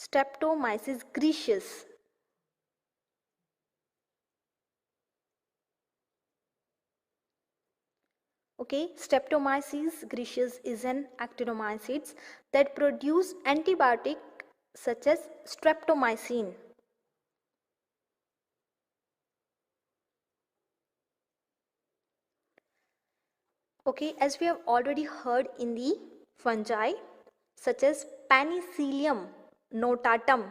Streptomyces graecosus. Okay, Streptomyces graecosus is an actinomycetes that produce antibiotic such as streptomycin. Okay, as we have already heard in the fungi such as Penicillium notatum,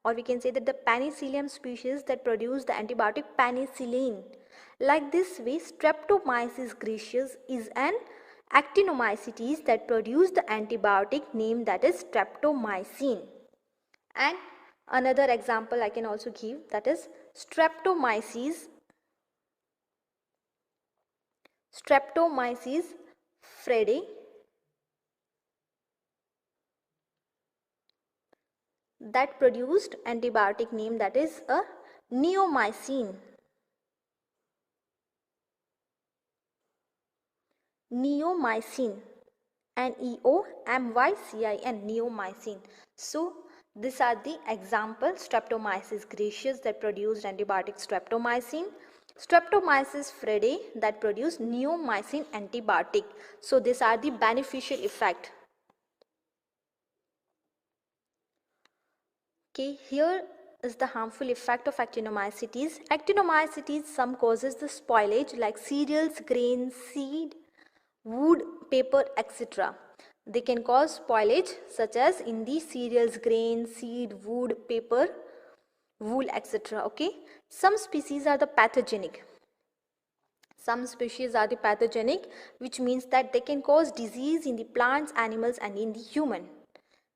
or we can say that the Penicillium species that produce the antibiotic penicillin. Like this way, Streptomyces graecosus is an actinomycetes that produce the antibiotic name that is streptomycin. And another example I can also give, that is Streptomyces fredei, that produced antibiotic name that is a neomycin. Neomycin, Neomycin, neomycin. So these are the example Streptomyces graecosus that produced antibiotic streptomycin, Streptomyces fredei that produced neomycin antibiotic. So these are the beneficial effect. Okay, here is the harmful effect of actinomycetes. Actinomycetes some causes the spoilage like cereals, grains, seed, wood, paper, etc. They can cause spoilage such as in the cereals, grain, seed, wood, paper, wool, etc. Okay, some species are the pathogenic. Some species are the pathogenic, which means that they can cause disease in the plants, animals, and in the human.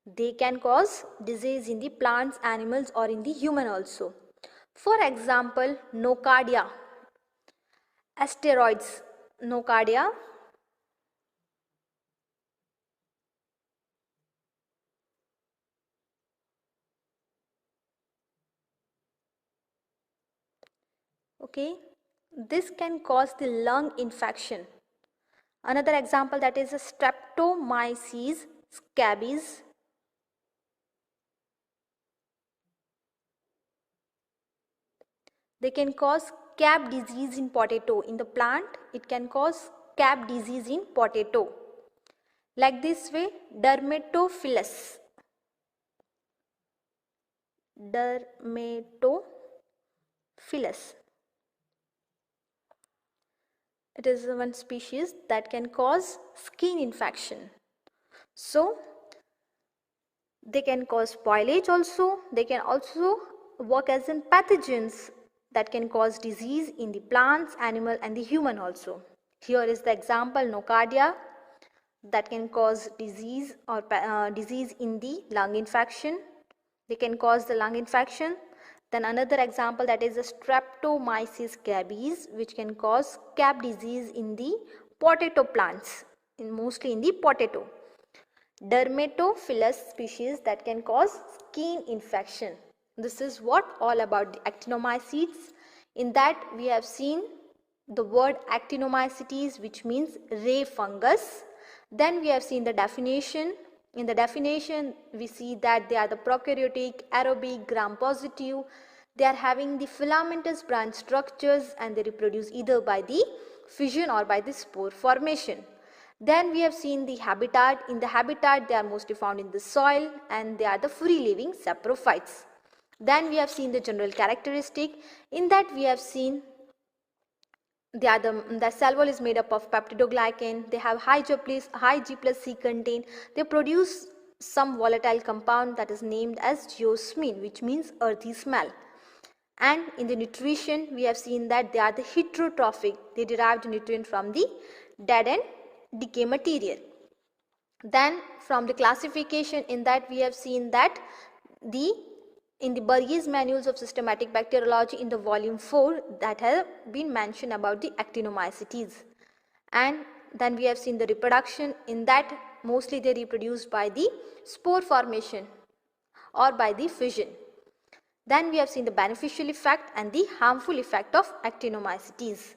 They can cause disease in the plants, animals, or in the human also. For example, nocardia, asteroids, nocardia, okay, this can cause the lung infection. Another example, that is a Streptomyces scabies. They can cause scab disease in potato. In the plant, it can cause scab disease in potato. Like this way, dermatophilus. Dermatophilus. It is one species that can cause skin infection. So, they can cause spoilage also. They can also work as in pathogens that can cause disease in the plants, animal, and the human also. Here is the example, nocardia, that can cause disease or disease in the lung infection. They can cause the lung infection. Then another example, that is a Streptomyces scabies, which can cause scab disease in the potato plants, mostly in the potato. Dermatophilus species that can cause skin infection. This is what all about the actinomycetes. In that we have seen the word actinomycetes, which means ray fungus. Then we have seen the definition. In the definition we see that they are the prokaryotic, aerobic, gram-positive. They are having the filamentous branch structures and they reproduce either by the fission or by the spore formation. Then we have seen the habitat. In the habitat they are mostly found in the soil and they are the free living saprophytes. Then we have seen the general characteristic. In that we have seen the cell wall is made up of peptidoglycan. They have high G plus C content. They produce some volatile compound that is named as geosmin, which means earthy smell. And in the nutrition we have seen that they are the heterotrophic. They derive the nutrient from the dead and decay material. Then from the classification, in that we have seen that in the Burgess Manuals of Systematic Bacteriology in the volume 4, that have been mentioned about the actinomycetes. And then we have seen the reproduction. In that mostly they reproduce by the spore formation or by the fission. Then we have seen the beneficial effect and the harmful effect of actinomycetes.